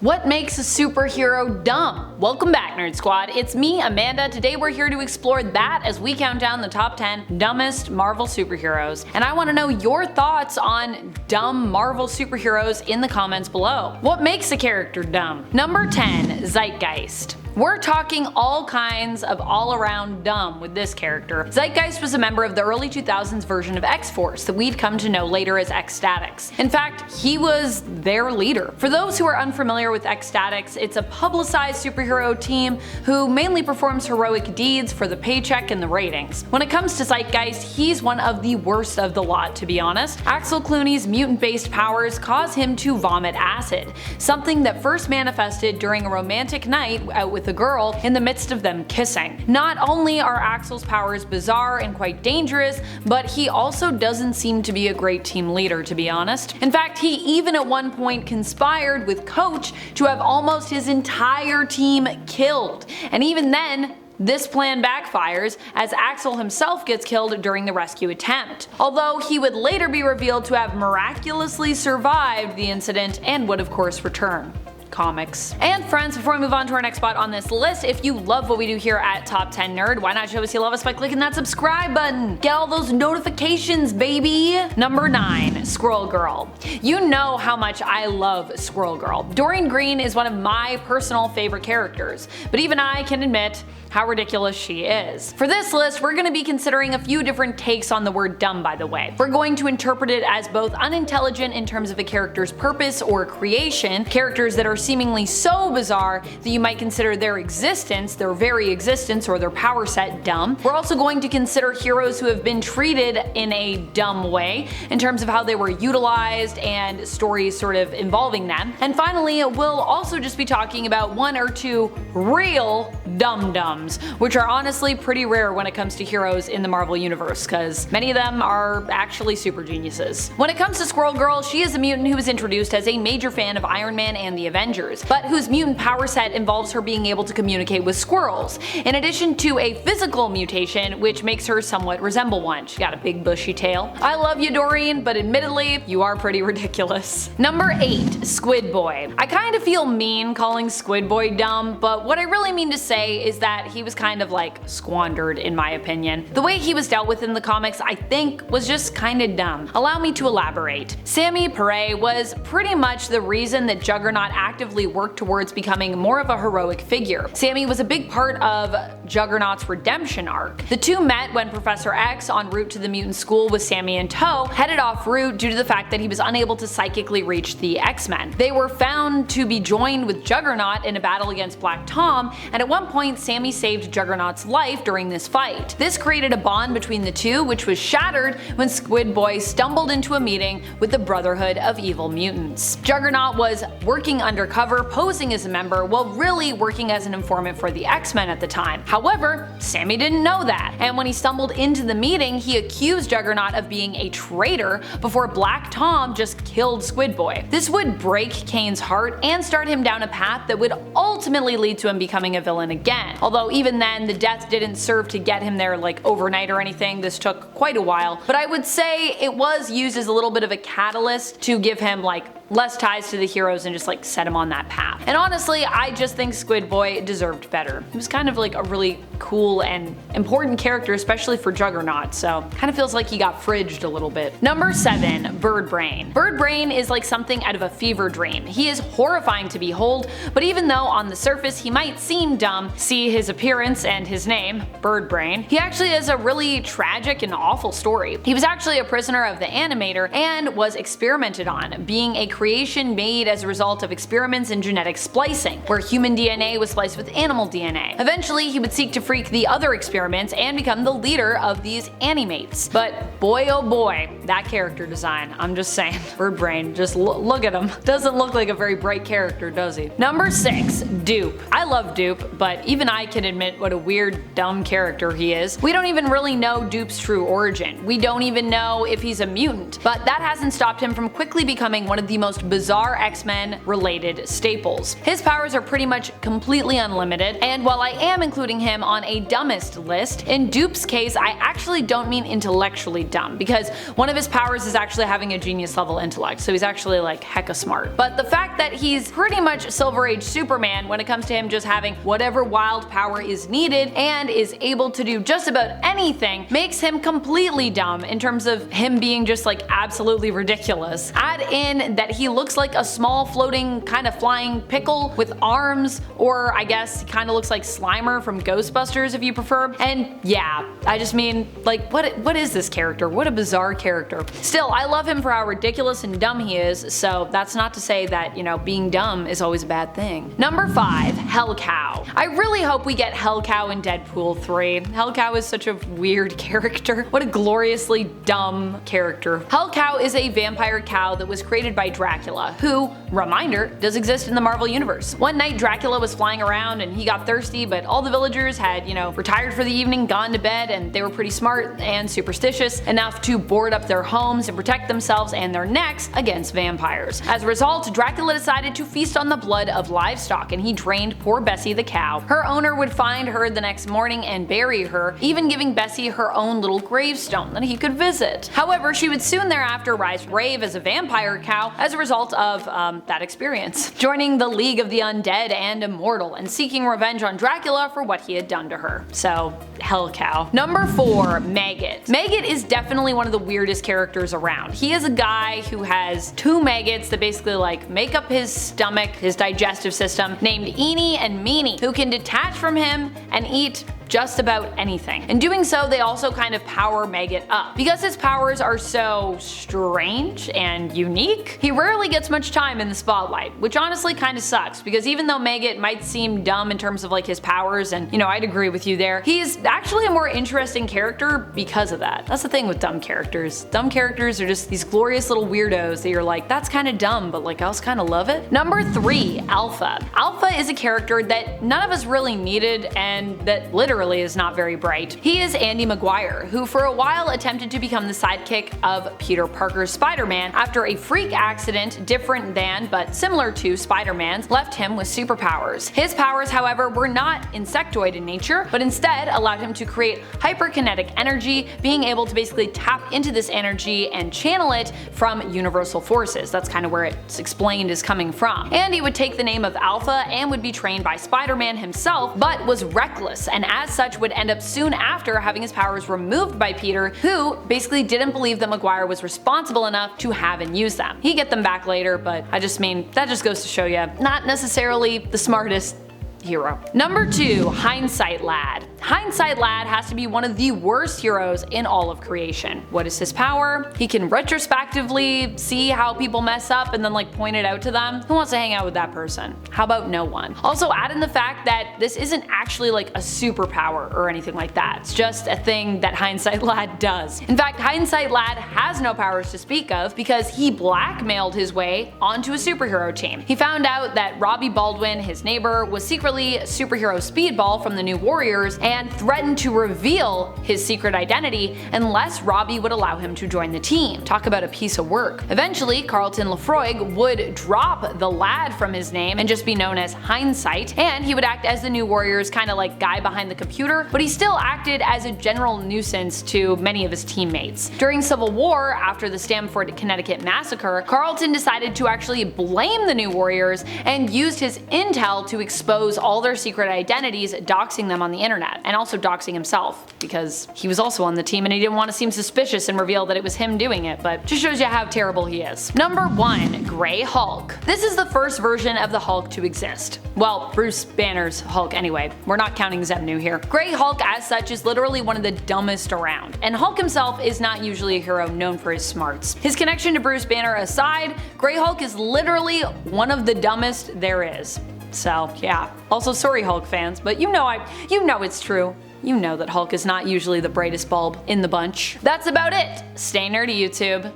What makes a superhero dumb? Welcome back, Nerd Squad. It's me, Amanda. Today we're here to explore that as we count down the top 10 dumbest Marvel superheroes. And I want to know your thoughts on dumb Marvel superheroes in the comments below. What makes a character dumb? Number 10, Zeitgeist. We're talking all kinds of all-around dumb with this character. Zeitgeist was a member of the early 2000s version of X-Force that we'd come to know later as X-Statix. In fact, he was their leader. For those who are unfamiliar with X-Statix, it's a publicized superhero team who mainly performs heroic deeds for the paycheck and the ratings. When it comes to Zeitgeist, he's one of the worst of the lot, to be honest. Axel Clooney's mutant-based powers cause him to vomit acid, something that first manifested during a romantic night out with a girl in the midst of them kissing. Not only are Axel's powers bizarre and quite dangerous, but he also doesn't seem to be a great team leader, to be honest. In fact, he even at one point conspired with Coach to have almost his entire team killed. And even then, this plan backfires as Axel himself gets killed during the rescue attempt, although he would later be revealed to have miraculously survived the incident and would of course return. Comics. And friends, before we move on to our next spot on this list, if you love what we do here at Top 10 Nerd, why not show us you love us by clicking that subscribe button? Get all those notifications, baby! Number 9, Squirrel Girl. You know how much I love Squirrel Girl. Doreen Green is one of my personal favorite characters, but even I can admit how ridiculous she is. For this list, we're going to be considering a few different takes on the word dumb, by the way. We're going to interpret it as both unintelligent in terms of a character's purpose or creation, characters that are seemingly so bizarre that you might consider their existence, their very existence, or their power set dumb. We're also going to consider heroes who have been treated in a dumb way in terms of how they were utilized and stories sort of involving them. And finally, we'll also just be talking about one or two real dum-dums, which are honestly pretty rare when it comes to heroes in the Marvel Universe, because many of them are actually super geniuses. When it comes to Squirrel Girl, she is a mutant who was introduced as a major fan of Iron Man and the Avengers, but whose mutant power set involves her being able to communicate with squirrels, in addition to a physical mutation which makes her somewhat resemble one. She got a big bushy tail. I love you, Doreen, but admittedly, you are pretty ridiculous. Number 8, Squid Boy. I kind of feel mean calling Squid Boy dumb, but what I really mean to say is that he was kind of like squandered in my opinion. The way he was dealt with in the comics I think was just kinda dumb. Allow me to elaborate. Sammy Perret was pretty much the reason that Juggernaut actively worked towards becoming more of a heroic figure. Sammy was a big part of Juggernaut's redemption arc. The two met when Professor X, en route to the mutant school with Sammy in tow, headed off route due to the fact that he was unable to psychically reach the X-Men. They were found to be joined with Juggernaut in a battle against Black Tom, and at one point Sammy saved Juggernaut's life during this fight. This created a bond between the two, which was shattered when Squid Boy stumbled into a meeting with the Brotherhood of Evil Mutants. Juggernaut was working undercover, posing as a member, while really working as an informant for the X-Men at the time. However, Sammy didn't know that, and when he stumbled into the meeting, he accused Juggernaut of being a traitor before Black Tom just killed Squid Boy. This would break Kane's heart and start him down a path that would ultimately lead to him becoming a villain again. Although even then, the death didn't serve to get him there like overnight or anything. This took quite a while, but I would say it was used as a little bit of a catalyst to give him like less ties to the heroes and just like set him on that path. And honestly, I just think Squid Boy deserved better. He was kind of like a really cool and important character, especially for Juggernaut, so kind of feels like he got fridged a little bit. Number 7, Bird Brain. Bird Brain is like something out of a fever dream. He is horrifying to behold, but even though on the surface he might seem dumb, see his appearance and his name, Bird Brain, he actually has a really tragic and awful story. He was actually a prisoner of the Animator and was experimented on, being a creation made as a result of experiments in genetic splicing, where human DNA was spliced with animal DNA. Eventually, he would seek to freak the other experiments and become the leader of these animates. But boy oh boy, that character design, I'm just saying. Bird Brain, just look at him. Doesn't look like a very bright character, does he? Number 6, Doop. I love Doop, but even I can admit what a weird, dumb character he is. We don't even really know Doop's true origin. We don't even know if he's a mutant, but that hasn't stopped him from quickly becoming one of the most most bizarre X-Men related staples. His powers are pretty much completely unlimited, and while I am including him on a dumbest list, in Doop's case I actually don't mean intellectually dumb, because one of his powers is actually having a genius level intellect, so he's actually like hecka smart. But the fact that he's pretty much Silver Age Superman when it comes to him just having whatever wild power is needed and is able to do just about anything makes him completely dumb in terms of him being just like absolutely ridiculous. Add in that he looks like a small floating kind of flying pickle with arms, or I guess he kind of looks like Slimer from Ghostbusters if you prefer, and yeah, I just mean like what is this character? What a bizarre character. Still, I love him for how ridiculous and dumb he is, so that's not to say that, you know, being dumb is always a bad thing. Number 5. Hellcow. I really hope we get Hellcow in Deadpool 3. Hellcow is such a weird character. What a gloriously dumb character. Hellcow is a vampire cow that was created by Dracula, who, reminder, does exist in the Marvel Universe. One night Dracula was flying around and he got thirsty, but all the villagers had, you know, retired for the evening, gone to bed, and they were pretty smart and superstitious enough to board up their homes and protect themselves and their necks against vampires. As a result, Dracula decided to feast on the blood of livestock, and he drained poor Bessie the cow. Her owner would find her the next morning and bury her, even giving Bessie her own little gravestone that he could visit. However, she would soon thereafter rise brave as a vampire cow as a result of that experience, joining the League of the Undead and Immortal and seeking revenge on Dracula for what he had done to her. So, Hellcow. Number 4. Maggott. Maggott is definitely one of the weirdest characters around. He is a guy who has 2 maggots that basically like make up his stomach, his digestive system, named Eenie and Meanie, who can detach from him and eat just about anything. In doing so, they also kind of power Maggott up. Because his powers are so strange and unique, he rarely gets much time in the spotlight, which honestly kind of sucks, because even though Maggott might seem dumb in terms of like his powers, and you know, I'd agree with you there, he's actually a more interesting character because of that. That's the thing with dumb characters. Dumb characters are just these glorious little weirdos that you're like, that's kind of dumb, but like I also kind of love it. Number 3. Alpha. Alpha is a character that none of us really needed and that literally is not very bright. He is Andy Maguire, who for a while attempted to become the sidekick of Peter Parker's Spider-Man after a freak accident different than but similar to Spider-Man's left him with superpowers. His powers, however, were not insectoid in nature, but instead allowed him to create hyperkinetic energy, being able to basically tap into this energy and channel it from universal forces. That's kind of where it's explained is coming from. And he would take the name of Alpha and would be trained by Spider-Man himself, but was reckless, and as such would end up soon after having his powers removed by Peter, who basically didn't believe that Maguire was responsible enough to have and use them. He'd get them back later, but I just mean, that just goes to show you, not necessarily the smartest hero. Number 2. Hindsight Lad. Hindsight Lad has to be one of the worst heroes in all of creation. What is his power? He can retrospectively see how people mess up and then like point it out to them. Who wants to hang out with that person? How about no one? Also add in the fact that this isn't actually like a superpower or anything like that. It's just a thing that Hindsight Lad does. In fact, Hindsight Lad has no powers to speak of because he blackmailed his way onto a superhero team. He found out that Robbie Baldwin, his neighbor, was secretly superhero Speedball from the New Warriors and threatened to reveal his secret identity unless Robbie would allow him to join the team. Talk about a piece of work. Eventually, Carlton Lefroy would drop the Lad from his name and just be known as Hindsight, and he would act as the New Warriors kind of like guy behind the computer, but he still acted as a general nuisance to many of his teammates. During Civil War, after the Stamford, Connecticut massacre, Carlton decided to actually blame the New Warriors and used his intel to expose all their secret identities, doxing them on the internet, and also doxing himself because he was also on the team and he didn't want to seem suspicious and reveal that it was him doing it, but just shows you how terrible he is. Number 1. Grey Hulk. This is the first version of the Hulk to exist. Well, Bruce Banner's Hulk anyway. We're not counting Zemnu here. Grey Hulk as such is literally one of the dumbest around, and Hulk himself is not usually a hero known for his smarts. His connection to Bruce Banner aside, Grey Hulk is literally one of the dumbest there is. So yeah. Also sorry Hulk fans, but you know it's true. You know that Hulk is not usually the brightest bulb in the bunch. That's about it. Stay nerdy, YouTube.